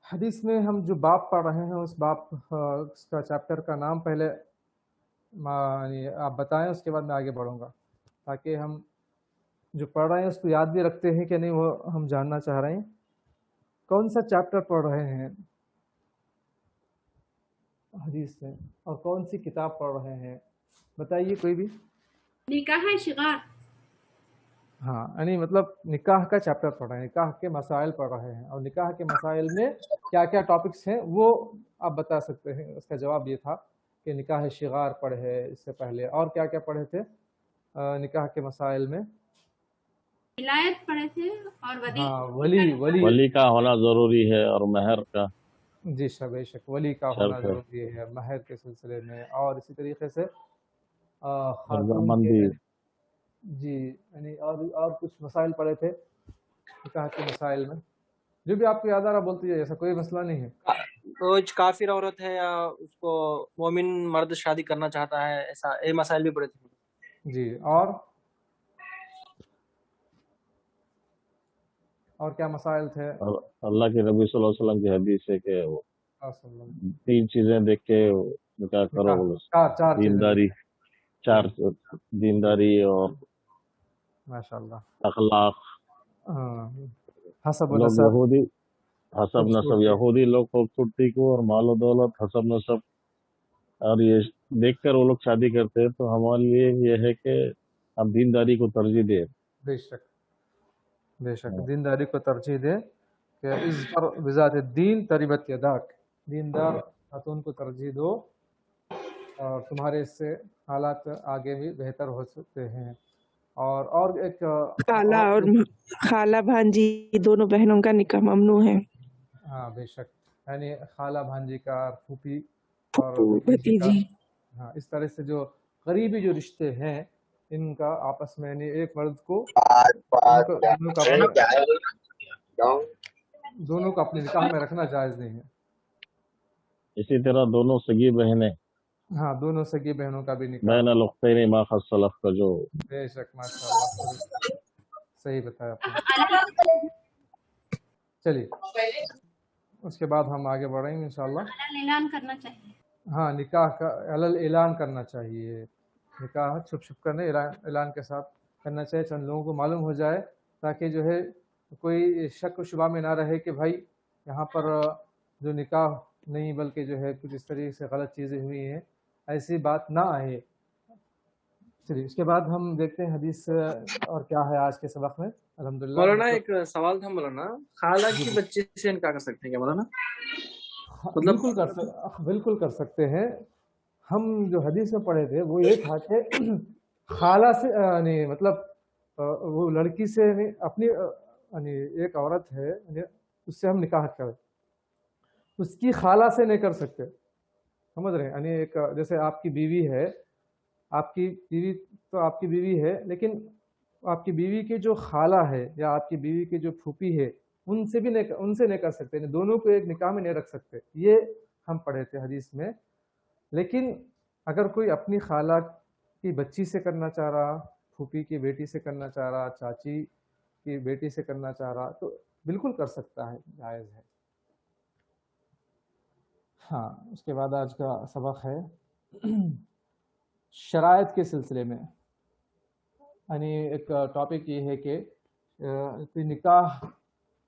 حدیث میں ہم جو باب پڑھ رہے ہیں اس باب اس کا چیپٹر کا نام پہلے یعنی آپ بتائیں، اس کے بعد میں آگے بڑھوں گا تاکہ ہم جو پڑھ رہے ہیں اس کو یاد بھی رکھتے ہیں کہ نہیں، وہ ہم جاننا چاہ رہے ہیں کون سا چیپٹر پڑھ رہے ہیں حدیث میں اور کون سی کتاب پڑھ رہے ہیں، بتائیے کوئی بھی۔ نکاح شغار۔ ہاں، یعنی مطلب نکاح کا چیپٹر پڑھ رہے ہیں، نکاح کے مسائل پڑھ رہے ہیں، اور نکاح کے مسائل میں کیا کیا ٹاپکس ہیں وہ آپ بتا سکتے ہیں۔ اس کا جواب یہ تھا کہ نکاح شغار پڑھے، اس سے پہلے اور کیا کیا پڑھے تھے نکاح کے مسائل میں؟ ولایت پڑھے تھے اور ولی۔ ہاں، ولی ولی کا ہونا ضروری ہے اور مہر کا جی بے شک ولی کا ہونا شرط ہے، ضروری ہے مہر کے سلسلے میں، اور اسی طریقے سے خاتون رضامندی۔ کے جی یعنی اور کچھ مسائل پڑھے تھے نکاح کے مسائل میں، جو بھی آپ کو یاد آ رہا بولتے جائیے، ایسا کوئی مسئلہ نہیں ہے۔ تو کافر عورت ہے یا اس کو مومن مرد شادی کرنا چاہتا ہے، ایسا یہ مسائل بھی پڑے تھے۔ جی اور کیا مسائل تھے؟ اللہ کے نبی صلی اللہ علیہ وسلم کی حدیث ہے کہ وہ تین چیزیں دیکھ کے نکاح کرو، چار دینداری، چار دینداری اور ماشاء اللہ اخلاق۔ حسب لوگ نسب، یہودی حسب نسب، یہودی لوگ خوبصورتی کو اور مال و دولت حسب نسب، اور یہ دیکھ کر وہ لوگ شادی کرتے ہیں، تو ہمارے لیے یہ ہے کہ ہم دینداری کو ترجیح دیں۔ بے شک دینداری کو ترجیح دیں کہ اس پر بذات الدین تربت یداک، دیندار خاتون کو ترجیح دو اور تمہارے اس سے حالات آگے بھی بہتر ہو سکتے ہیں۔ اور ایک خالہ بھانجی دونوں بہنوں کا نکاح ممنوع ہے۔ ہاں بے شک، یعنی خالہ بھانجی کا، پھوپھی اور بھتیجی، ہاں، اس طرح سے جو قریبی جو رشتے ہیں ان کا آپس میں، یعنی ایک مرد کو دونوں کو اپنے نکاح میں رکھنا جائز نہیں ہے۔ اسی طرح دونوں سگی بہنیں، ہاں، دونوں سگی بہنوں کا بھی نکاح، بین الاختین ما قد سلف کا جو بے شک ماشاء اللہ صحیح بتایا آپ نے۔ چلیے اس کے بعد ہم آگے بڑھیں گے انشاءاللہ۔ اعلان کرنا چاہیے، ہاں، نکاح کا اعلان کرنا چاہیے، نکاح چھپ چھپ کر نہیں، اعلان کے ساتھ کرنا چاہیے، چند لوگوں کو معلوم ہو جائے تاکہ جو ہے کوئی شک و شبہ میں نہ رہے کہ بھائی یہاں پر جو نکاح نہیں بلکہ جو ہے کچھ اس طریقے سے غلط چیزیں ہوئی ہیں، ایسی بات نہ آئے۔ چلیے اس کے بعد ہم دیکھتے ہیں حدیث اور کیا ہے آج کے سبق میں۔ الحمدللہ مولانا ایک سوال تھا مولانا، خالہ کی بچی سے نکاح کر سکتے ہیں کیا مولانا؟ بالکل کر سکتے ہیں۔ ہم جو حدیث میں پڑھے تھے وہ یہ تھا کہ خالہ سے یعنی مطلب وہ لڑکی سے اپنی یعنی ایک عورت ہے اس سے ہم نکاح کریں، اس کی خالہ سے نہیں کر سکتے، سمجھ رہے ہیں؟ یعنی ایک جیسے آپ کی بیوی ہے، آپ کی بیوی تو آپ کی بیوی ہے، لیکن آپ کی بیوی کے جو خالہ ہے یا آپ کی بیوی کے جو پھوپھی ہے ان سے نہیں کر سکتے، یعنی دونوں کو ایک نکاح میں نہیں رکھ سکتے، یہ ہم پڑھے تھے حدیث میں۔ لیکن اگر کوئی اپنی خالہ کی بچی سے کرنا چاہ رہا، پھوپھی کی بیٹی سے کرنا چاہ رہا، چاچی کی بیٹی سے کرنا چاہ رہا تو بالکل کر سکتا ہے، جائز ہے۔ ہاں، اس کے بعد آج کا سبق ہے شرائط کے سلسلے میں، یعنی ایک ٹاپک یہ ہے کہ نکاح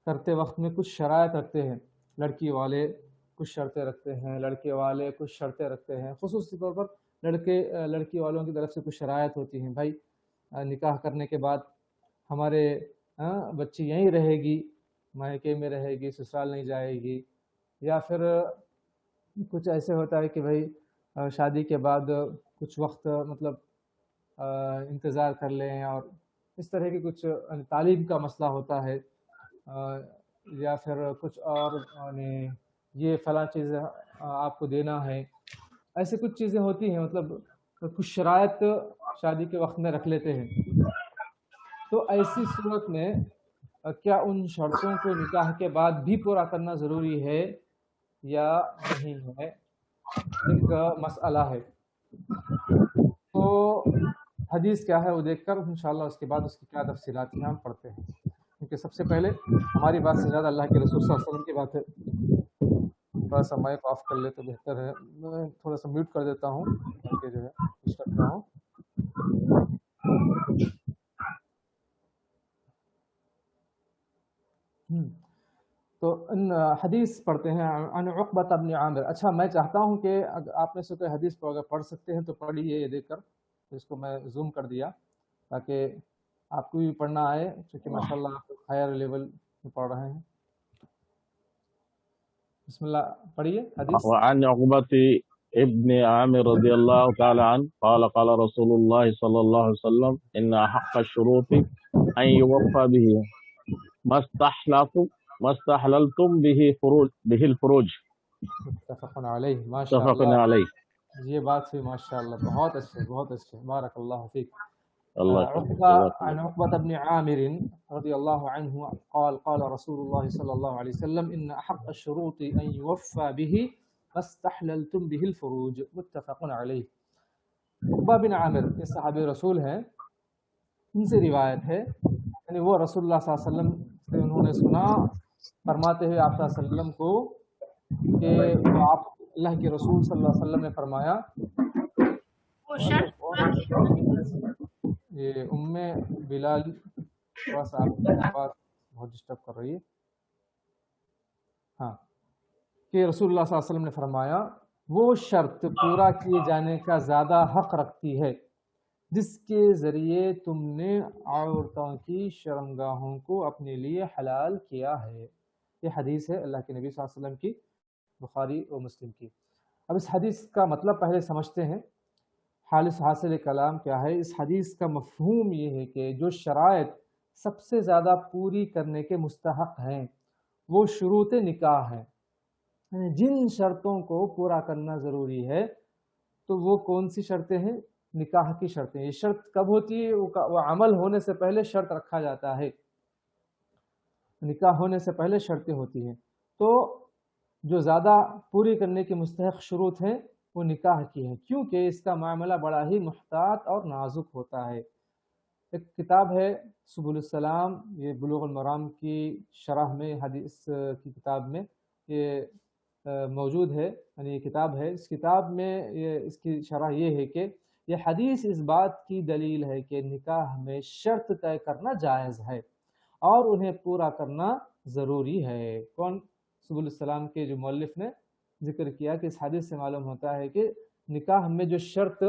کرتے وقت میں کچھ شرائط رکھتے ہیں، لڑکی والے کچھ شرطیں رکھتے ہیں، لڑکے والے کچھ شرطیں رکھتے ہیں، خصوصی طور پر لڑکی والوں کی طرف سے کچھ شرائط ہوتی ہیں، بھائی نکاح کرنے کے بعد ہمارے بچی یہیں رہے گی، مائکے میں رہے گی، سسرال نہیں جائے گی، یا پھر کچھ ایسے ہوتا ہے کہ بھائی شادی کے بعد کچھ وقت مطلب انتظار کر لیں، اور اس طرح کی کچھ تعلیم کا مسئلہ ہوتا ہے، یا پھر کچھ اور یعنی یہ فلاں چیز آپ کو دینا ہے، ایسے کچھ چیزیں ہوتی ہیں، مطلب کچھ شرائط شادی کے وقت میں رکھ لیتے ہیں۔ تو ایسی صورت میں کیا ان شرطوں کو نکاح کے بعد بھی پورا کرنا ضروری ہے یا نہیں ہے، ایک مسئلہ ہے۔ تو حدیث کیا ہے وہ دیکھ کر انشاءاللہ اس کے بعد اس کی کیا تفصیلات ہیں ہم پڑھتے ہیں، کیونکہ سب سے پہلے ہماری بات سے زیادہ اللہ کے رسول صلی اللہ علیہ وسلم کی بات ہے۔ تھوڑا سا مائک آف کر لے تو بہتر ہے. میں تھوڑا سا میوٹ کر دیتا ہوں تاکہ جو ہے ڈسٹرب نہ ہو. تو ان حدیث پڑھتے ہیں عن عقبۃ بن عامر. اچھا میں چاہتا ہوں کہ آپ میں سے کوئی حدیث اگر پڑھ سکتے ہیں تو پڑھیے یہ دیکھ کر. اس کو میں زوم کر دیا تاکہ آپ کو بھی پڑھنا آئے چونکہ ماشاء اللہ آپ ہائر لیول میں پڑھ رہے ہیں. بسم اللہ پڑھیے حدیث. وعن عقبة ابن عامر رضي الله تعالى عنه قال قال رسول الله صلى الله عليه وسلم إن أحق الشروط أن يوفى به ما استحللتم به الفروج. متفق علیہ. ماشاء متفق اللہ عليه. یہ بات ہوئی ماشاء اللہ. بہت اچھے بہت اچھے. بارک اللہ فیک. الله عقبة عن يخليك. عقبة بن عامر رضي الله عنه قال قال رسول الله صلى الله عليه وسلم إن أحق الشروط أن يوفى به ما استحللتم به الفروج. متفق عليه. عقبہ بن عامر یہ صحابی رسول ہیں. ان سے روایت ہے یعنی وہ رسول اللہ صلی اللہ علیہ وسلم سے انہوں نے سنا فرماتے ہوئے آپ صلی اللہ علیہ وسلم کو کہ آپ اللہ کے رسول صلی اللہ علیہ وسلم نے فرمایا. وہ شرط یہ بلال تھوڑا سا آپ کی آواز بہت ڈسٹرب کر رہی ہے. ہاں کہ رسول اللہ صلی اللہ علیہ وسلم نے فرمایا وہ شرط پورا کیے جانے کا زیادہ حق رکھتی ہے جس کے ذریعے تم نے عورتوں کی شرمگاہوں کو اپنے لیے حلال کیا ہے. یہ حدیث ہے اللہ کے نبی صلی اللہ علیہ وسلم کی بخاری و مسلم کی. اب اس حدیث کا مطلب پہلے سمجھتے ہیں. حاصل کلام کیا ہے؟ اس حدیث کا مفہوم یہ ہے کہ جو شرائط سب سے زیادہ پوری کرنے کے مستحق ہیں وہ شروط نکاح ہیں. یعنی جن شرطوں کو پورا کرنا ضروری ہے تو وہ کون سی شرطیں ہیں؟ نکاح کی شرطیں. یہ شرط کب ہوتی ہے؟ وہ عمل ہونے سے پہلے شرط رکھا جاتا ہے. نکاح ہونے سے پہلے شرطیں ہوتی ہیں. تو جو زیادہ پوری کرنے کے مستحق شروط ہیں وہ نکاح کی ہے کیونکہ اس کا معاملہ بڑا ہی محتاط اور نازک ہوتا ہے. ایک کتاب ہے سبل السلام، یہ بلوغ المرام کی شرح میں حدیث کی کتاب میں یہ موجود ہے. یعنی یہ کتاب ہے. اس کتاب میں اس کی شرح یہ ہے کہ یہ حدیث اس بات کی دلیل ہے کہ نکاح میں شرط طے کرنا جائز ہے اور انہیں پورا کرنا ضروری ہے. کون؟ سبل السلام کے جو مؤلف نے ذکر کیا کہ اس حدیث سے معلوم ہوتا ہے کہ نکاح میں جو شرط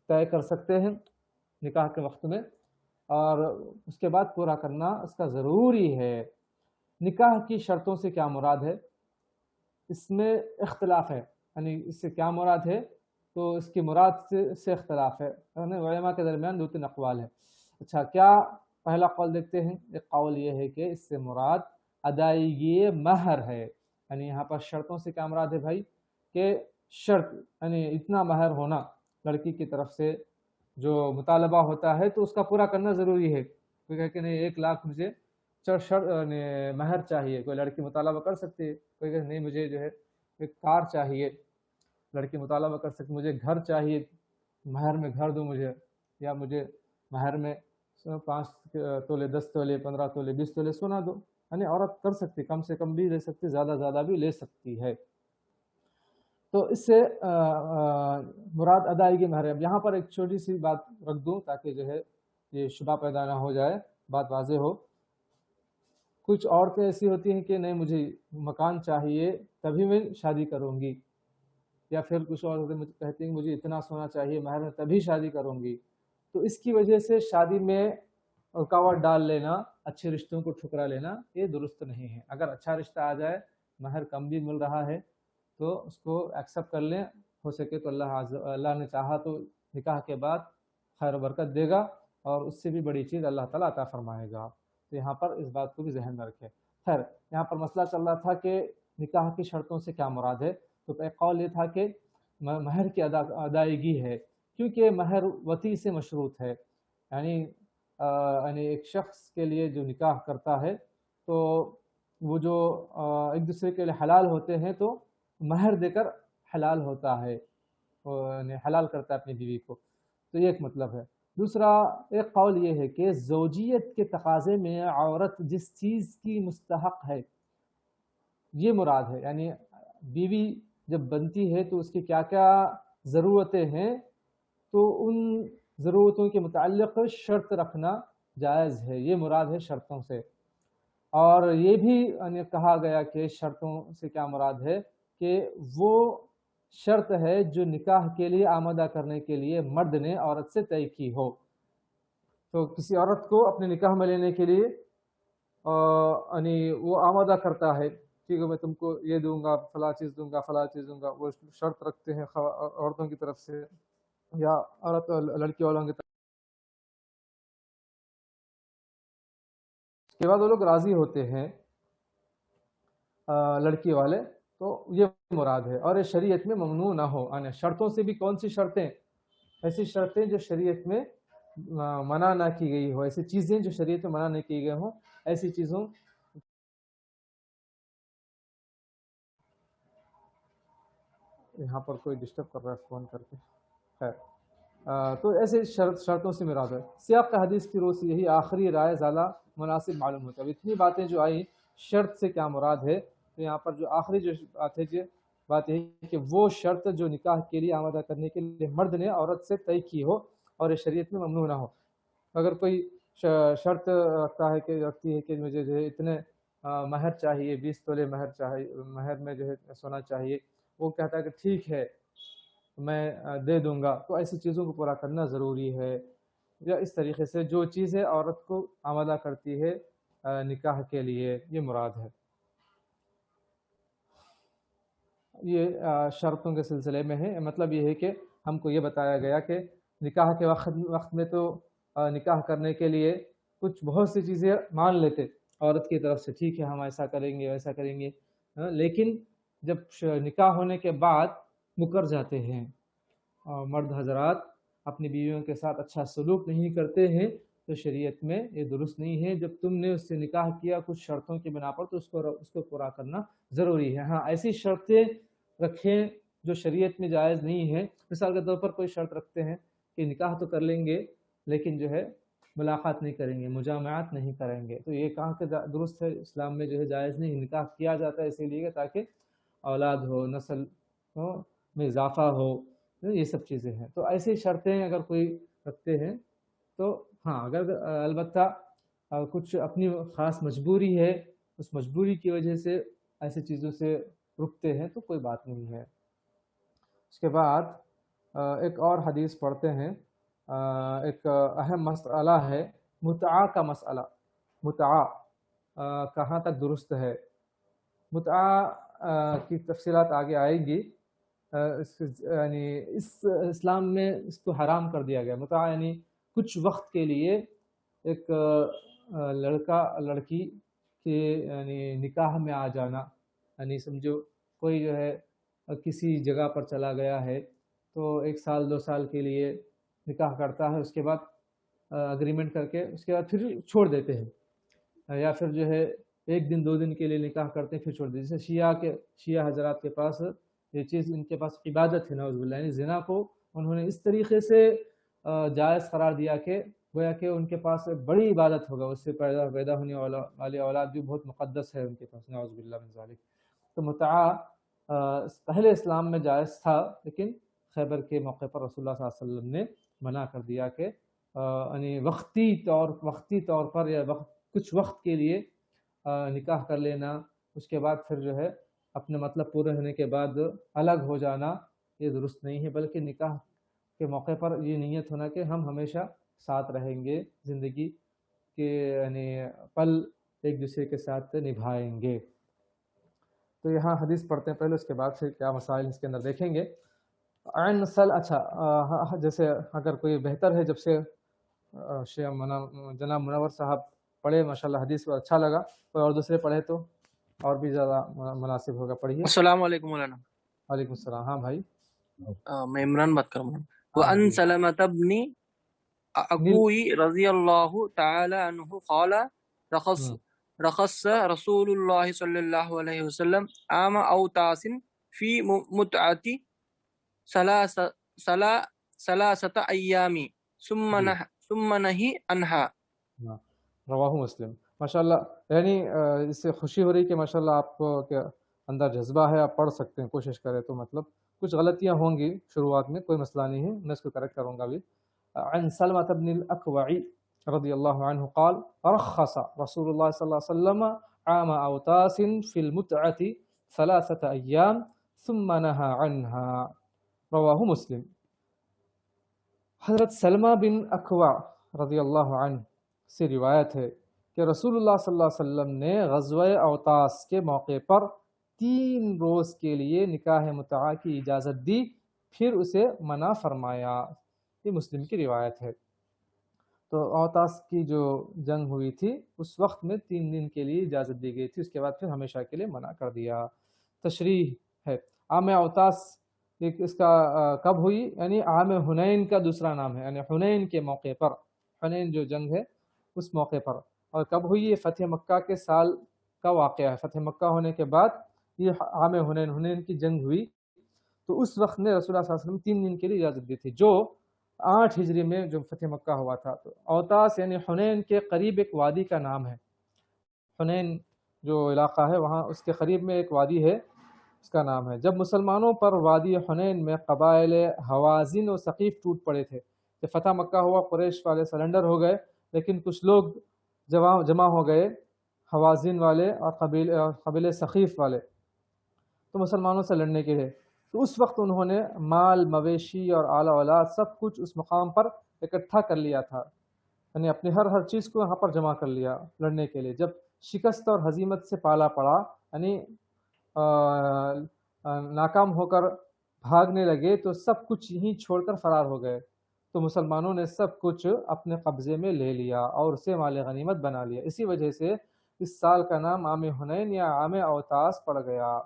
طے کر سکتے ہیں نکاح کے وقت میں اور اس کے بعد پورا کرنا اس کا ضروری ہے. نکاح کی شرطوں سے کیا مراد ہے؟ اس میں اختلاف ہے. یعنی اس سے کیا مراد ہے تو اس کی مراد سے اختلاف ہے. علماء کے درمیان 2-3 اقوال ہے. اچھا کیا پہلا قول دیکھتے ہیں. ایک قول یہ ہے کہ اس سے مراد ادائیگی مہر ہے. یعنی یہاں پر شرطوں سے کیا مراد ہے بھائی کہ شرط یعنی اتنا مہر ہونا لڑکی کی طرف سے جو مطالبہ ہوتا ہے تو اس کا پورا کرنا ضروری ہے. کوئی کہے کہ نہیں 1 لاکھ مجھے مہر چاہیے، کوئی لڑکی مطالبہ کر سکتی ہے. کوئی کہے نہیں مجھے جو ہے ایک کار چاہیے، لڑکی مطالبہ کر سکتی مجھے گھر چاہیے، مہر میں گھر دو مجھے، یا مجھے مہر میں 5 تولے 10 تولے 15 تولے 20 تولے سونا دو. یعنی عورت کر سکتی، کم سے کم بھی لے سکتی، زیادہ بھی لے سکتی ہے. تو اس سے مراد ادائیگی مہر ہے. اب یہاں پر ایک چھوٹی سی بات رکھ دوں تاکہ جو ہے یہ شبہ پیدا نہ ہو جائے، بات واضح ہو. کچھ عورتیں ایسی ہوتی ہیں کہ نہیں مجھے مکان چاہیے تبھی میں شادی کروں گی، یا پھر کچھ عورتیں کہتی ہیں مجھے اتنا سونا چاہیے مہر میں تبھی شادی کروں گی. تو اس کی وجہ سے شادی میں رکاوٹ ڈال لینا، اچھے رشتوں کو ٹھکرا لینا یہ درست نہیں ہے. اگر اچھا رشتہ آ جائے، مہر کم بھی مل رہا ہے تو اس کو ایکسیپٹ کر لیں. ہو سکے تو اللہ نے چاہا تو نکاح کے بعد خیر و برکت دے گا اور اس سے بھی بڑی چیز اللہ تعالیٰ عطا فرمائے گا. تو یہاں پر اس بات کو بھی ذہن میں رکھیں. خیر یہاں پر مسئلہ چل رہا تھا کہ نکاح کی شرطوں سے کیا مراد ہے. تو ایک قول یہ تھا کہ مہر کی ادائیگی ہے کیونکہ مہر وطی سے مشروط ہے. یعنی ایک شخص کے لیے جو نکاح کرتا ہے تو وہ جو ایک دوسرے کے لیے حلال ہوتے ہیں تو مہر دے کر حلال ہوتا ہے، یعنی حلال کرتا ہے اپنی بیوی کو. تو یہ ایک مطلب ہے. دوسرا ایک قول یہ ہے کہ زوجیت کے تقاضے میں عورت جس چیز کی مستحق ہے یہ مراد ہے. یعنی بیوی جب بنتی ہے تو اس کی کیا کیا ضرورتیں ہیں، تو ان ضرورتوں کے متعلق شرط رکھنا جائز ہے، یہ مراد ہے شرطوں سے۔ اور یہ بھی کہا گیا کہ شرطوں سے کیا مراد ہے کہ وہ شرط ہے جو نکاح کے لیے آمادہ کرنے کے لیے مرد نے عورت سے طے کی ہو۔ تو کسی عورت کو اپنے نکاح میں لینے کے لیے وہ آمادہ کرتا ہے، ٹھیک ہے میں تم کو یہ دوں گا، فلاں چیز دوں گا، فلاں چیز دوں گا، وہ شرط رکھتے ہیں عورتوں کی طرف سے یا عورت لڑکی والوں کی طرف۔ اس کے بعد وہ لوگ راضی ہوتے ہیں لڑکی والے، تو یہ مراد ہے۔ اور یہ شریعت میں ممنوع نہ ہو۔ شرطوں سے بھی کون سی شرطیں؟ ایسی شرطیں جو شریعت میں منع نہ کی گئی ہو، ایسی چیزیں جو شریعت میں منع نہ کی گئی ہوں، ایسی چیزوں یہاں پر کوئی ڈسٹرب کر رہا ہے فون کر کے، خیر تو ایسے شرطوں سے مراد ہے۔ سیاق کا حدیث کی روح سے یہی آخری رائے زیادہ مناسب معلوم ہوتا ہے۔ اتنی باتیں جو آئیں شرط سے کیا مراد ہے، تو یہاں پر جو آخری جو بات ہے بات یہ کہ وہ شرط جو نکاح کے لیے آمادہ کرنے کے لیے مرد نے عورت سے طے کی ہو اور یہ شریعت میں ممنوع نہ ہو۔ اگر کوئی شرط رکھتی ہے کہ مجھے جو ہے اتنے مہر چاہیے، 20 تولے مہر چاہیے، مہر میں جو ہے سونا چاہیے، وہ کہتا ہے کہ ٹھیک ہے میں دے دوں گا، تو ایسی چیزوں کو پورا کرنا ضروری ہے۔ یا اس طریقے سے جو چیزیں عورت کو آمادہ کرتی ہے نکاح کے لیے، یہ مراد ہے۔ یہ شرطوں کے سلسلے میں ہے، مطلب یہ ہے کہ ہم کو یہ بتایا گیا کہ نکاح کے وقت میں تو نکاح کرنے کے لیے بہت سی چیزیں مان لیتے عورت کی طرف سے، ٹھیک ہے ہم ایسا کریں گے ویسا کریں گے، لیکن جب نکاح ہونے کے بعد مکر جاتے ہیں، مرد حضرات اپنی بیویوں کے ساتھ اچھا سلوک نہیں کرتے ہیں، تو شریعت میں یہ درست نہیں ہے۔ جب تم نے اس سے نکاح کیا کچھ شرطوں کی بنا پر، تو اس کو پورا کرنا ضروری ہے۔ ہاں ایسی شرطیں رکھیں جو شریعت میں جائز نہیں ہے۔ مثال کے طور پر کوئی شرط رکھتے ہیں کہ نکاح تو کر لیں گے لیکن جو ہے ملاقات نہیں کریں گے، مجامعات نہیں کریں گے، تو یہ کہاں کہ درست ہے؟ اسلام میں جو ہے جائز نہیں۔ نکاح کیا جاتا ہے اسی لیے تاکہ اولاد ہو، نسل ہو، میں اضافہ ہو، یہ سب چیزیں ہیں۔ تو ایسی شرطیں اگر کوئی رکھتے ہیں تو ہاں، اگر البتہ کچھ اپنی خاص مجبوری ہے، اس مجبوری کی وجہ سے ایسی چیزوں سے رکتے ہیں تو کوئی بات نہیں ہے۔ اس کے بعد ایک اور حدیث پڑھتے ہیں، ایک اہم مسئلہ ہے متعہ کا مسئلہ۔ متعہ کہاں تک درست ہے؟ متعہ کی تفصیلات آگے آئیں گی۔ یعنی اسلام میں اس کو حرام کر دیا گیا۔ متعہ یعنی کچھ وقت کے لیے ایک لڑکا لڑکی کے یعنی نکاح میں آ جانا، یعنی سمجھو کوئی جو ہے کسی جگہ پر چلا گیا ہے تو 1 سال 2 سال کے لیے نکاح کرتا ہے، اس کے بعد اگریمنٹ کر کے اس کے بعد پھر چھوڑ دیتے ہیں، یا پھر جو ہے 1 دن 2 دن کے لیے نکاح کرتے ہیں پھر چھوڑ دیتے ہیں۔ جیسے شیعہ حضرات کے پاس یہ چیز، ان کے پاس عبادت ہے، نعوذ باللہ، یعنی زنا کو انہوں نے اس طریقے سے جائز قرار دیا کہ گویا کہ ان کے پاس بڑی عبادت ہوگا، اس سے پیدا ہونے والی اولاد بھی بہت مقدس ہے ان کے پاس، نعوذ باللہ من ذالک۔ تو متعہ پہلے اسلام میں جائز تھا، لیکن خیبر کے موقع پر رسول اللہ صلی اللہ علیہ وسلم نے منع کر دیا کہ یعنی وقتی طور پر یا کچھ وقت کے لیے نکاح کر لینا، اس کے بعد پھر جو ہے اپنے مطلب پورے ہونے کے بعد الگ ہو جانا، یہ درست نہیں ہے۔ بلکہ نکاح کے موقع پر یہ نیت ہونا کہ ہم ہمیشہ ساتھ رہیں گے، زندگی کے یعنی پل ایک دوسرے کے ساتھ نبھائیں گے۔ تو یہاں حدیث پڑھتے ہیں پہلے، اس کے بعد پھر کیا مسائل اس کے اندر دیکھیں گے۔ عین نسل، اچھا جیسے اگر کوئی بہتر ہے، جب سے جناب منور صاحب پڑھے ماشاءاللہ حدیث کو اچھا لگا، کوئی اور دوسرے پڑھے تو اور بھی زیادہ مناسب ہوگا، پڑھیے۔ السلام علیکم مولانا۔ وعلیکم السلام۔ ہاں بھائی، میں عمران بات کر رہا ہوں۔ وَأَن سَلَمَةَ بْنِ أَكْوَعَ رضی اللہ تعالی عنہ قال رخص رسول اللہ صلی اللہ علیہ وسلم عام اوتاس فی متعتی ثلاثة ایام ثم نہی عنہا۔ رواہ مسلم۔ ماشاءاللہ، یعنی اس سے خوشی ہو رہی کہ ماشاءاللہ آپ کو اندر جذبہ ہے آپ پڑھ سکتے ہیں، کوشش کریں تو مطلب کچھ غلطیاں ہوں گی شروعات میں، کوئی مسئلہ نہیں ہے، میں اس کو کریکٹ کروں گا ابھی۔ عن سلمة بن الأكوع رضي الله عنه قال رخص رسول الله صلى الله عليه وسلم عام أوتاس في المتعة 3 أيام ثم نهى عنها، رواہ مسلم۔ حضرت سلمہ بن اکوع رضی اللہ عنہ سے روایت ہے کہ رسول اللہ صلی اللہ علیہ وسلم نے غزوہ اوتاس کے موقع پر 3 روز کے لیے نکاح متعہ کی اجازت دی، پھر اسے منع فرمایا۔ یہ مسلم کی روایت ہے۔ تو اوتاس کی جو جنگ ہوئی تھی اس وقت میں 3 دن کے لیے اجازت دی گئی تھی، اس کے بعد پھر ہمیشہ کے لیے منع کر دیا۔ تشریح ہے عام اوتاس اس کا کب ہوئی، یعنی عام حنین کا دوسرا نام ہے، یعنی حنین کے موقع پر، حنین جو جنگ ہے اس موقع پر۔ اور کب ہوئی؟ یہ فتح مکہ کے سال کا واقعہ ہے، فتح مکہ ہونے کے بعد یہ عام حنین کی جنگ ہوئی۔ تو اس وقت میں رسول اللہ صلی اللہ علیہ وسلم 3 دن کے لیے اجازت دی تھی، جو 8 ہجری میں جو فتح مکہ ہوا تھا۔ تو اوتاس یعنی حنین کے قریب ایک وادی کا نام ہے، حنین جو علاقہ ہے وہاں اس کے قریب میں ایک وادی ہے، اس کا نام ہے۔ جب مسلمانوں پر وادی حنین میں قبائل حوازن و ثقیف ٹوٹ پڑے تھے، جب فتح مکہ ہوا قریش والے سرنڈر ہو گئے، لیکن کچھ لوگ جمع ہو گئے، حوازن والے اور قبیلے ثقیف والے، تو مسلمانوں سے لڑنے کے لیے۔ تو اس وقت انہوں نے مال، مویشی اور آل اولاد سب کچھ اس مقام پر اکٹھا کر لیا تھا، یعنی اپنی ہر چیز کو یہاں پر جمع کر لیا لڑنے کے لیے۔ جب شکست اور ہزیمت سے پالا پڑا، یعنی ناکام ہو کر بھاگنے لگے، تو سب کچھ یہیں چھوڑ کر فرار ہو گئے۔ تو مسلمانوں نے سب کچھ اپنے قبضے میں لے لیا اور اسے مال غنیمت بنا لیا۔ اسی وجہ سے اس سال کا نام عام حنین یا عام اوتاس پڑ گیا۔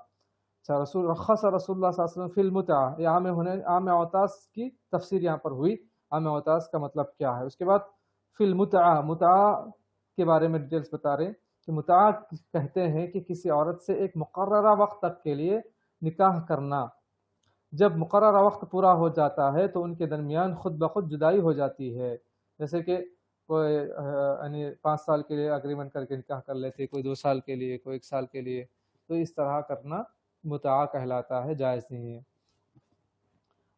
رخص رسول اللہ صلی اللہ علیہ وسلم فی المتعہ، یہ عام حنین، عام اوتاس کی تفسیر یہاں پر ہوئی، عام اوتاس کا مطلب کیا ہے۔ اس کے بعد فی المتعہ، متعہ کے بارے میں ڈیٹیلز بتا رہے ہیں کہ متعہ کہتے ہیں کہ کسی عورت سے ایک مقررہ وقت تک کے لیے نکاح کرنا۔ جب مقررہ وقت پورا ہو جاتا ہے تو ان کے درمیان خود بخود جدائی ہو جاتی ہے، جیسے کہ کوئی یعنی 5 سال کے لیے اگریمنٹ کر کے نکاح کر لیتے، کوئی 2 سال کے لیے، کوئی 1 سال کے لیے، تو اس طرح کرنا متعہ کہلاتا ہے، جائز نہیں ہے۔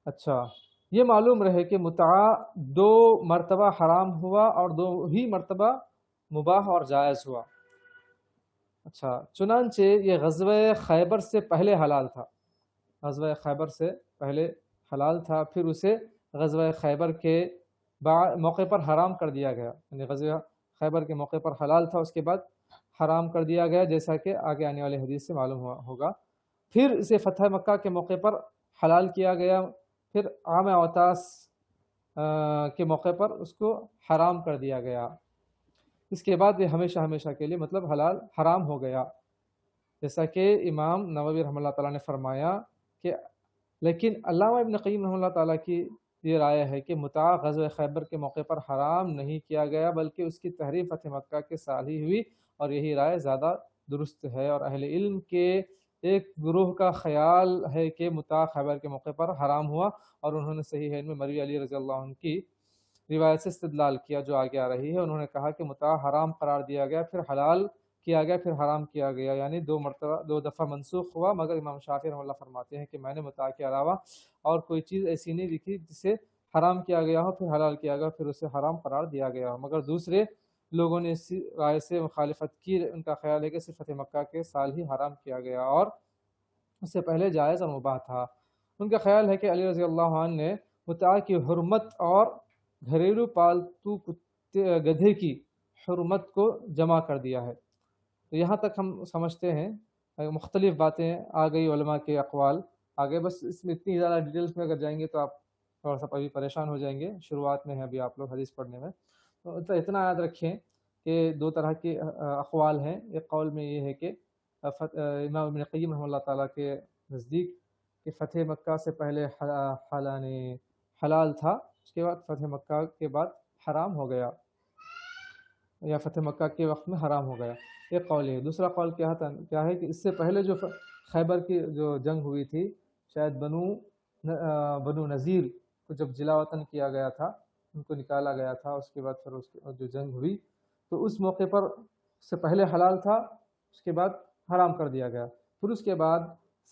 اچھا، یہ معلوم رہے کہ متعہ 2 مرتبہ حرام ہوا اور 2 ہی مرتبہ مباح اور جائز ہوا۔ اچھا، چنانچہ یہ غزوہ خیبر سے پہلے حلال تھا، غزوہ خیبر سے پہلے حلال تھا، پھر اسے غزوہ خیبر کے موقع پر حرام کر دیا گیا، یعنی غزوہ خیبر کے موقع پر حلال تھا، اس کے بعد حرام کر دیا گیا، جیسا کہ آگے آنے والے حدیث سے معلوم ہوگا۔ پھر اسے فتح مکہ کے موقع پر حلال کیا گیا، پھر عام اوتاس کے موقع پر اس کو حرام کر دیا گیا۔ اس کے بعد یہ ہمیشہ کے لیے مطلب حرام ہو گیا، جیسا کہ امام نووی رحمہ اللہ تعالیٰ نے فرمایا کہ لیکن علامہ ابن قیم رحمہ اللہ تعالیٰ کی یہ رائے ہے کہ متعہ غزوہ خیبر کے موقع پر حرام نہیں کیا گیا، بلکہ اس کی تحریم فتح مکہ کے سال ہی ہوئی، اور یہی رائے زیادہ درست ہے۔ اور اہل علم کے ایک گروہ کا خیال ہے کہ متعہ خیبر کے موقع پر حرام ہوا، اور انہوں نے صحیح علم مروی علی رضی اللہ عنہ کی روایت سے استدلال کیا جو آگے آ رہی ہے۔ انہوں نے کہا کہ متعہ حرام قرار دیا گیا، پھر حلال کیا گیا، پھر حرام کیا گیا، یعنی 2 دفعہ منسوخ ہوا، مگر امام شافعی رحمہ اللہ فرماتے ہیں کہ میں نے متعہ کے علاوہ اور کوئی چیز ایسی نہیں لکھی جسے حرام کیا گیا ہو پھر حلال کیا گیا پھر اسے حرام قرار دیا گیا ہو، مگر دوسرے لوگوں نے اس رائے سے مخالفت کی۔ ان کا خیال ہے کہ صرف فتح مکہ کے سال ہی حرام کیا گیا اور اس سے پہلے جائز اور مباح تھا۔ ان کا خیال ہے کہ علی رضی اللہ عنہ نے متعہ کی حرمت اور گھریلو پالتو گدھے کی حرمت کو جمع کر دیا ہے۔ تو یہاں تک ہم سمجھتے ہیں، مختلف باتیں آ گئی علماء کے اقوال آگے، بس اس میں اتنی زیادہ ڈیٹیلز میں اگر جائیں گے تو آپ تھوڑا سا ابھی پریشان ہو جائیں گے، شروعات میں ہیں ابھی آپ لوگ حدیث پڑھنے میں۔ تو اتنا یاد رکھیں کہ 2 طرح کے اقوال ہیں۔ ایک قول میں یہ ہے کہ امام ابن قیم رحمہ اللہ تعالیٰ کے نزدیک کہ فتح مکہ سے پہلے حلال تھا، اس کے بعد فتح مکہ کے بعد حرام ہو گیا، یا فتح مکہ کے وقت میں حرام ہو گیا، ایک قول ہے۔ دوسرا قول کیا ہے کہ اس سے پہلے جو خیبر کی جو جنگ ہوئی تھی، شاید بنو نذیر کو جب جلا وطن کیا گیا تھا، ان کو نکالا گیا تھا، اس کے بعد پھر اس جو جنگ ہوئی تو اس موقع پر اس سے پہلے حلال تھا، اس کے بعد حرام کر دیا گیا۔ پھر اس کے بعد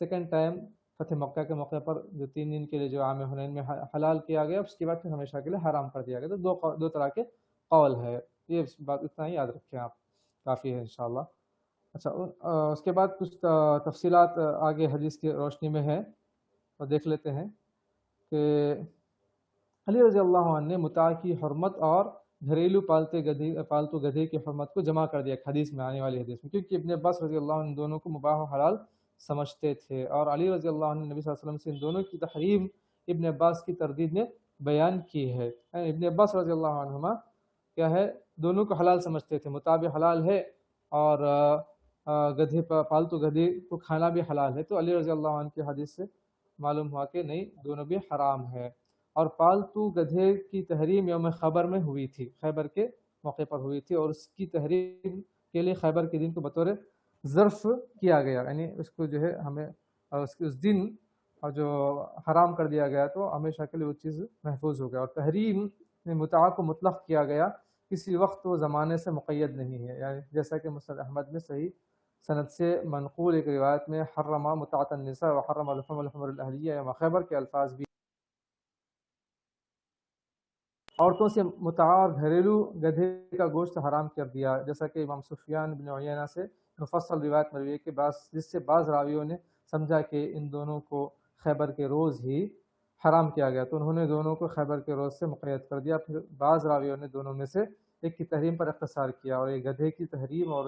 سیکنڈ ٹائم فتح مکہ کے موقع پر جو 3 دن کے لیے جو عام حنین میں حلال کیا گیا، اس کے بعد پھر ہمیشہ کے لیے حرام کر دیا گیا. تو دو طرح کے قول ہے. یہ بات اتنا ہی یاد رکھیں آپ، کافی ہے انشاءاللہ. اچھا، اس کے بعد کچھ تفصیلات آگے حدیث کی روشنی میں ہے اور دیکھ لیتے ہیں کہ علی رضی اللہ عنہ نے متاع کی حرمت اور گھریلو پالتو گدھے کی حرمت کو جمع کر دیا حدیث میں، آنے والی حدیث میں، کیونکہ ابن عباس رضی اللہ عنہ دونوں کو مباح و حلال سمجھتے تھے، اور علی رضی اللہ عنہ نبی صلی اللہ علیہ وسلم سے ان دونوں کی تحریم ابن عباس کی تردید میں بیان کی ہے. ابن عباس رضی اللہ عنہما کیا ہے، دونوں کو حلال سمجھتے تھے، متاع بھی حلال ہے اور گدھے پالتو گدھے کو کھانا بھی حلال ہے. تو علی رضی اللہ عنہ کی حدیث سے معلوم ہوا کہ نہیں، دونوں بھی حرام ہے. اور پالتو گدھے کی تحریم یوم خیبر میں ہوئی تھی، خیبر کے موقع پر ہوئی تھی، اور اس کی تحریم کے لیے خیبر کے دن کو بطور ظرف کیا گیا، یعنی اس کو جو ہے ہمیں اس دن جو حرام کر دیا گیا تو ہمیشہ کے لیے وہ چیز محفوظ ہو گیا. اور تحریم متاع کو مطلق کیا گیا، کسی وقت و زمانے سے مقید نہیں ہے، یعنی جیسا کہ مسند احمد میں صحیح سند سے منقول ایک روایت میں حرم متاعۃ النساء وحرم لحوم الحمر الاہلیہ یوم خیبر کے الفاظ بھی. عورتوں سے متاع اور گھریلو گدھے کا گوشت حرام کر دیا، جیسا کہ امام سفیان بن عیینہ سے مفصل روایت مروی ہے کہ جس سے بعض راویوں نے سمجھا کہ ان دونوں کو خیبر کے روز ہی حرام کیا گیا، تو انہوں نے دونوں کو خیبر کے روز سے مقید کر دیا. پھر بعض راویوں نے دونوں میں سے ایک کی تحریم پر اختصار کیا اور ایک گدھے کی تحریم اور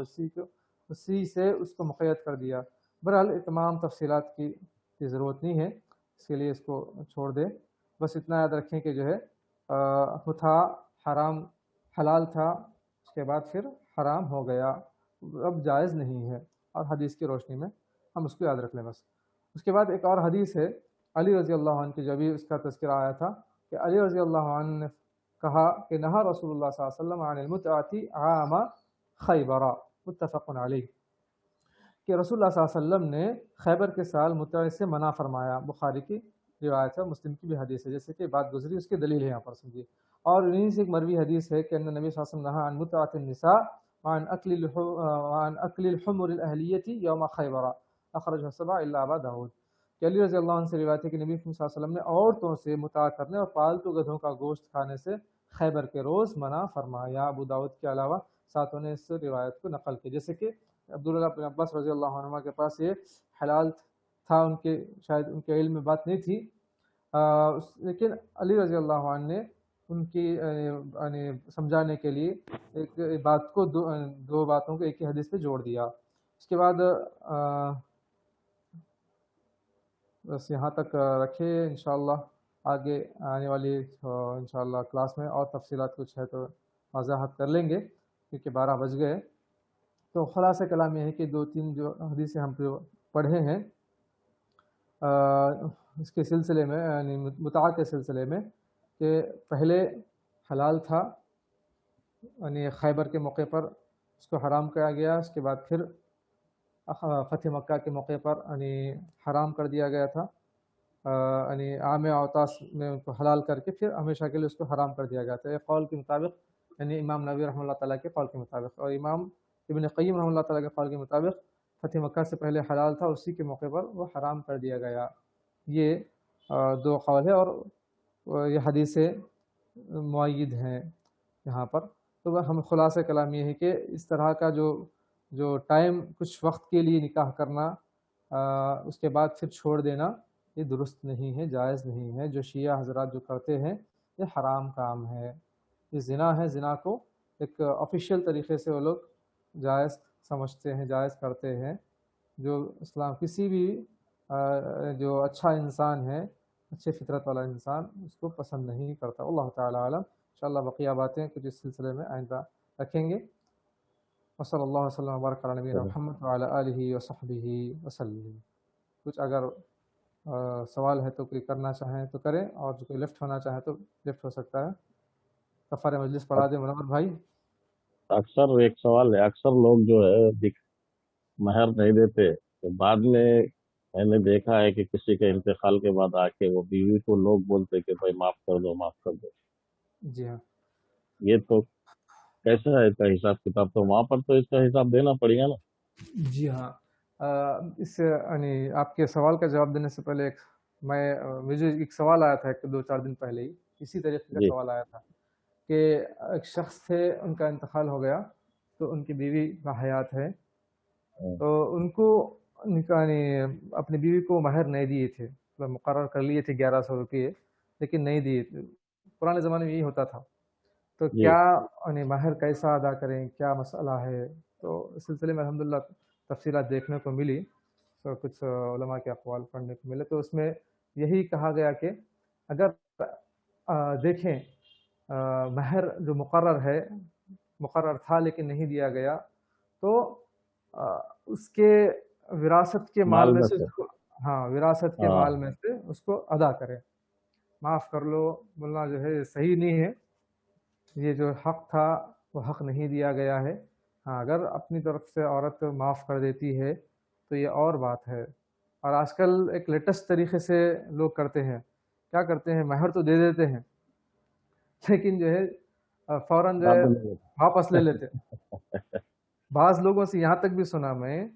اسی سے اس کو مقید کر دیا. بہرحال تمام تفصیلات کی ضرورت نہیں ہے، اس کے لیے اس کو چھوڑ دیں. بس اتنا یاد رکھیں کہ جو ہے تھا حرام حلال تھا، اس کے بعد پھر حرام ہو گیا، اب جائز نہیں ہے، اور حدیث کی روشنی میں ہم اس کو یاد رکھ لیں بس. اس کے بعد ایک اور حدیث ہے علی رضی اللہ عنہ کی، جو بھی اس کا تذکرہ آیا تھا کہ علی رضی اللہ عنہ نے کہا کہ نہا رسول اللہ صلی اللہ علیہ وسلم عن المتعۃ عام خیبر، متفق علیہ، کہ رسول اللہ صلی اللہ علیہ وسلم نے خیبر کے سال متع سے منع فرمایا. بخاری کی روایت ہے، مسلم کی بھی حدیث ہے، جیسے کہ بات گزری اس کی دلیل ہے یہاں پر سمجھیے. اور انہیں سے ایک مروی حدیث ہے کہ نبی صلی اللہ علیہ وسلم نہا عن متعۃ النساء وعن اکل الحمر الاہلیۃ یوم خیبر، اخرجہ السبع الا ابا داؤد. کہ علی رضی اللہ عنہ سے روایت ہے کہ نبی صلی اللہ علیہ وسلم نے عورتوں سے متع کرنے اور پالتو گدھوں کا گوشت کھانے سے خیبر کے روز منع فرمایا. ابو داؤد کے علاوہ ساتھوں نے اس روایت کو نقل کی. جیسے کہ عبداللہ بن عباس رضی اللہ عنہ کے پاس یہ حلال تھا، ان کے شاید ان کے علم میں بات نہیں تھی، لیکن علی رضی اللہ عنہ نے ان کی یعنی سمجھانے کے لیے ایک بات کو دو باتوں کو ایک ہی حدیث پہ جوڑ دیا. اس کے بعد بس یہاں تک رکھے، انشاءاللہ آگے آنے والی انشاءاللہ کلاس میں اور تفصیلات کچھ ہے تو وضاحت کر لیں گے، کیونکہ 12 بج گئے. تو خلاصہ کلام یہ ہے کہ 2-3 جو حدیثیں ہم پڑھے ہیں اس کے سلسلے میں، یعنی متاع کے سلسلے میں، کہ پہلے حلال تھا، یعنی خیبر کے موقع پر اس کو حرام کیا گیا، اس کے بعد پھر فتح مکہ کے موقع پر یعنی حرام کر دیا گیا تھا، یعنی عام اوطاس میں ان کو حلال کر کے پھر ہمیشہ کے لیے اس کو حرام کر دیا گیا تھا. ایک قول کے مطابق، یعنی امام نووی رحمہ اللہ تعالیٰ کے قول کے مطابق، اور امام ابن قیم رحمہ اللہ تعالیٰ کے قول کے مطابق فتح مکہ سے پہلے حلال تھا، اسی کے موقع پر وہ حرام کر دیا گیا. یہ 2 قول ہے، اور یہ حدیثیں معید ہیں یہاں پر. تو ہم خلاصہ کلام یہ ہے کہ اس طرح کا جو ٹائم کچھ وقت کے لیے نکاح کرنا، اس کے بعد پھر چھوڑ دینا، یہ درست نہیں ہے، جائز نہیں ہے. جو شیعہ حضرات جو کرتے ہیں یہ حرام کام ہے، یہ زنا ہے. زنا کو ایک آفیشیل طریقے سے وہ لوگ جائز سمجھتے ہیں، جائز کرتے ہیں. جو اسلام کسی بھی جو اچھا انسان ہے، اچھے فطرت والا انسان، اس کو پسند نہیں کرتا. اللہ تعالی عالم. انشاءاللہ بقیہ باتیں کچھ اس سلسلے میں آئندہ رکھیں گے. وصلی اللہ وسلم وبارک علی نبینا محمد وعلی آلہ وصحبہ وسلم. کچھ اگر سوال ہے تو کوئی کرنا چاہیں تو کریں، اور جو کوئی لیفٹ ہونا چاہے تو لیفٹ ہو سکتا ہے. کفارہ مجلس پڑھا دیں منور بھائی. اکثر ایک سوال ہے، اکثر لوگ جو ہے مہر نہیں دیتے، تو بعد میں نے دیکھا ہے کہ کسی کے انتقال کے بعد آ کے وہ بیوی کو لوگ بولتے کہ بھائی معاف کر دو، معاف کر دو. جی ہاں، یہ تو کیسا ہے اس کا حساب کتاب؟ تو وہاں پر تو اس کا حساب دینا پڑے گا نا. جی ہاں. اس یعنی آپ کے سوال کا جواب دینے سے پہلے مجھے ایک سوال آیا تھا 2-4 دن پہلے ہی، اسی طریقے کا جی سوال آیا تھا کہ ایک شخص تھے، ان کا انتقال ہو گیا، تو ان کی بیوی باحیات ہے، تو ان کو یعنی اپنی بیوی کو مہر نہیں دیے تھے، مطلب مقرر کر لیے تھے 1100 روپئے، لیکن نہیں دیے تھے۔ پرانے زمانے میں یہی ہوتا تھا، تو جی کیا یعنی مہر کیسا ادا کریں، کیا مسئلہ ہے؟ تو اس سلسلے میں الحمدللہ تفصیلات دیکھنے کو ملی، تو کچھ علماء کے اقوال پڑھنے کو ملے، تو اس میں یہی کہا گیا کہ اگر دیکھیں مہر جو مقرر تھا لیکن نہیں دیا گیا، تو اس کے وراثت کے مال مال میں میں سے سے اس کو، ہاں وراثت کے ہاں مال میں سے اس کو ادا کرے۔ معاف کر لو بولنا جو ہے صحیح نہیں ہے، یہ جو حق تھا وہ حق نہیں دیا گیا ہے۔ ہاں اگر اپنی طرف سے عورت معاف کر دیتی ہے تو یہ اور بات ہے۔ اور آج کل ایک لیٹسٹ طریقے سے لوگ کرتے ہیں، کیا کرتے ہیں، مہر تو دے دیتے ہیں لیکن جو ہے فوراً جو بات ہے نہیں ہوتی۔ واپس لے لیتے۔ بعض لوگوں سے یہاں تک بھی سنا میں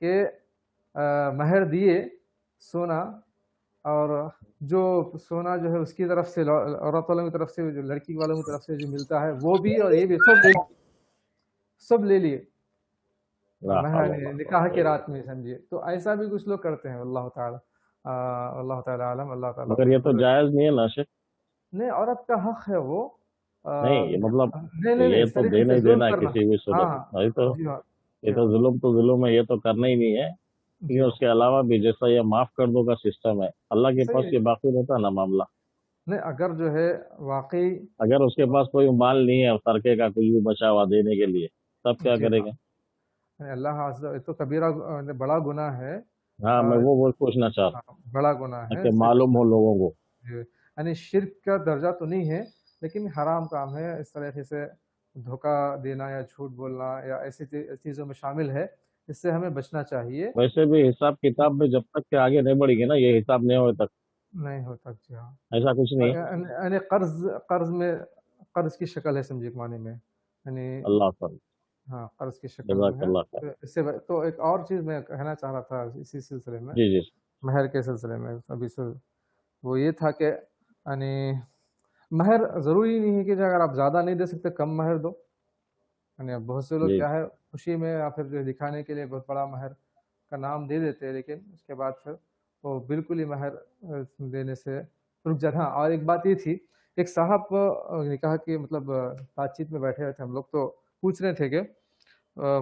کہ مہر دیے سونا، اور جو سونا جو ہے اس کی طرف سے عورت والوں کی طرف سے، جو لڑکی والوں کی طرف سے جو ملتا ہے وہ بھی اور یہ بھی سب لے لیے لا حول ولا قوة نکاح کی الا رات میں، سمجھے۔ تو ایسا بھی کچھ لوگ کرتے ہیں، اللہ تعالیٰ عالم، اللہ باللہ۔ تعالیٰ مگر یہ تو جائز نہیں ہے نا شیخ؟ نہیں، عورت کا حق ہے وہ نہیں یہ مطلب نہیں یہ اس تو طریقے دینا سے ہی ظلم دینا ہے کرنا۔ کسی بھی ہاں صورت میں، تو جی ہاں یہ تو ظلم ہے، یہ تو کرنا ہی نہیں ہے۔ جی اس کے علاوہ بھی جیسا یہ معاف کر دو کا سسٹم ہے، اللہ کے صحیح پاس یہ باقی رہتا ہے نا معاملہ۔ نہیں، اگر جو ہے واقعی، اگر اس کے پاس کوئی مال نہیں ہے ترکے کا کچھ بھی بچا ہوا دینے کے لیے، تب کیا جی کرے ہاں گا؟ اللہ یہ تو کبیرہ بڑا گناہ ہے، ہاں میں وہ پوچھنا چاہ رہا ہاں، بڑا گناہ ہوں ہے، کہ معلوم ہو لوگوں کو۔ یعنی شرک کا درجہ تو نہیں ہے لیکن حرام کام ہے، اس طریقے سے دھوکہ دینا یا جھوٹ بولنا یا ایسی چیزوں میں شامل ہے، اس سے ہمیں بچنا چاہیے۔ ویسے بھی حساب کتاب میں جب تک کہ آگے نہیں بڑھی گی نا، یہ حساب نہیں ہوئے تک نہیں ہوتا، جی ہاں، ایسا کچھ نہیں ہے۔ یعنی قرض کی شکل ہے، سمجھے معنی میں، یعنی اللہ تعالیٰ ہاں قرض کی شکل میں جزاک ہے۔ اللہ خیر۔ تو اس سے تو ایک اور چیز میں کہنا چاہ رہا تھا اسی سلسلے میں، جی جی مہر کے سلسلے میں ابھی سے، وہ یہ تھا کہ یعنی مہر ضروری نہیں ہے کہ اگر آپ زیادہ نہیں دے سکتے کم مہر دو، یعنی اب بہت سے لوگ جی کیا ہے خوشی میں یا پھر جو دکھانے کے لیے بہت بڑا مہر کا نام دے دیتے ہیں، لیکن اس کے بعد پھر وہ بالکل ہی مہر دینے سے رک جاتا۔ ہاں اور ایک بات یہ تھی، ایک صاحب نے کہا کہ مطلب بات چیت میں بیٹھے ہوئے تھے ہم لوگ، تو پوچھ رہے تھے کہ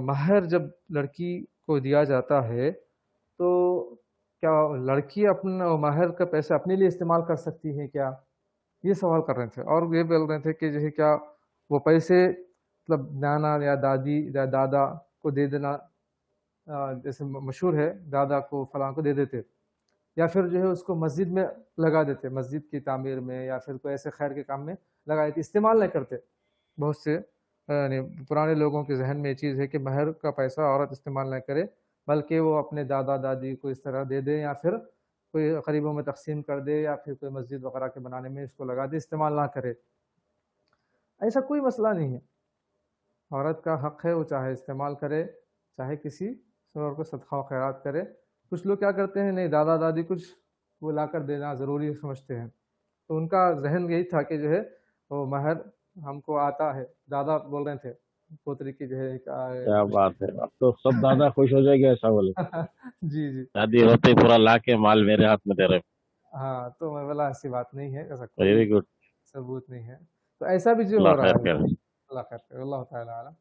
مہر جب لڑکی کو دیا جاتا ہے تو کیا لڑکی اپنا مہر کا پیسہ اپنے لیے استعمال کر سکتی ہے کیا؟ یہ سوال کر رہے تھے، اور یہ بول رہے تھے کہ جو ہے کیا وہ پیسے مطلب نانا یا دادی یا دادا کو دے دینا، جیسے مشہور ہے دادا کو فلاں کو دے دیتے، یا پھر جو ہے اس کو مسجد میں لگا دیتے، مسجد کی تعمیر میں یا پھر کوئی ایسے خیر کے کام میں لگا دیتے، استعمال نہیں کرتے۔ بہت سے یعنی پرانے لوگوں کے ذہن میں یہ چیز ہے کہ مہر کا پیسہ عورت استعمال نہ کرے، بلکہ وہ اپنے دادا دادی کو اس طرح دے دے، یا پھر کوئی قریبوں میں تقسیم کر دے، یا پھر کوئی مسجد وغیرہ کے بنانے میں اس کو لگا دے، استعمال نہ کرے۔ ایسا کوئی مسئلہ نہیں ہے، عورت کا حق ہے وہ چاہے استعمال کرے، چاہے کسی اور کو صدقہ و خیرات کرے۔ کچھ لوگ کیا کرتے ہیں، نہیں دادا دادی کچھ وہ لا کر دینا ضروری سمجھتے ہیں، تو ان کا ذہن یہی تھا کہ جو ہے وہ مہر ہم کو آتا ہے، دادا بول رہے تھے پوتری کی جو ہے کیا بات ہے، اب تو سب دادا خوش ہو جائے گا ایسا بولے۔ جی جی شادی ہوتے پورا لا کے مال میرے ہاتھ میں دے رہے۔ ہاں، تو میں بولا ایسی بات نہیں ہے، ایسا کوئی ویری گڈ، ثبوت نہیں ہے، تو ایسا بھی جو اللہ ہو رہا خیر ہے، کرے، اللہ خیر کرے، اللہ تعالیٰ عالم۔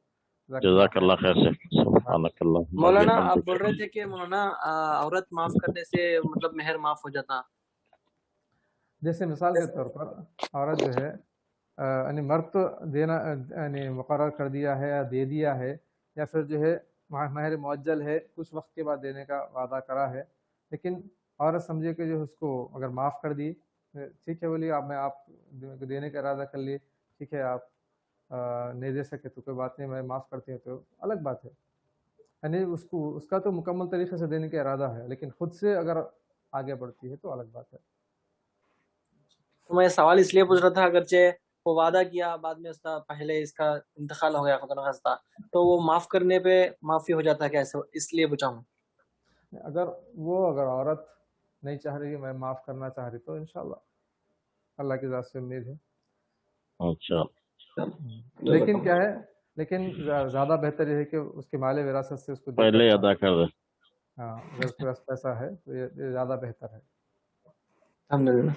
جزاک اللہ خیر سے، سبحانک اللہ مولانا آپ بول رہے تھے کہ مولانا عورت معاف کرنے سے مطلب مہر معاف ہو جاتا، جیسے مثال کے طور پر عورت جو ہے یعنی مرد تو دینا یعنی مقرر کر دیا ہے یا دے دیا ہے، یا پھر جو ہے مہر معجل ہے، کچھ وقت کے بعد دینے کا وعدہ کرا ہے، لیکن عورت سمجھے کہ جو اس کو اگر معاف کر دی، ٹھیک ہے بولیے آپ، میں آپ دینے کا ارادہ کر لیے، ٹھیک ہے آپ نہیں دے سکے تو کوئی بات نہیں، میں معاف کرتی ہوں، تو الگ بات ہے، یعنی اس کا تو مکمل طریقے سے دینے کا ارادہ ہے، لیکن خود سے اگر آگے بڑھتی ہے تو الگ بات ہے۔ میں سوال اس لیے پوچھ رہا تھا، اگرچہ وہ وعدہ کیا بعد میں اس کا پہلے اس کا انتقال ہو گیا خدا نخواستہ، تو وہ معاف کرنے پہ معافی ہو جاتا ہے کیسے، اس لیے پوچھا ہوں۔ اگر عورت نہیں چاہ رہی ہے، میں معاف کرنا چاہ رہی، تو انشاءاللہ اللہ کی ذات سے امید ہے۔ اچھا لیکن کیا ہے، لیکن زیادہ بہتر یہ ہے کہ اس کے مال وراثت سے اس کو دے کر پہلے کام ادا کر دیں۔ ہاں، اگر اس کے پاس پیسہ ہے تو یہ زیادہ بہتر ہے۔ الحمدللہ۔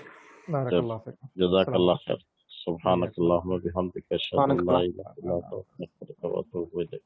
بارک چل، اللہ فیکم۔ جزاک السلام اللہ علیکم۔ خیر۔ سبحانک اللہم و بحمدک، اشہد سبحانک ان لا اللہ۔ الہ الا انت، استغفرک و اتوب الیک۔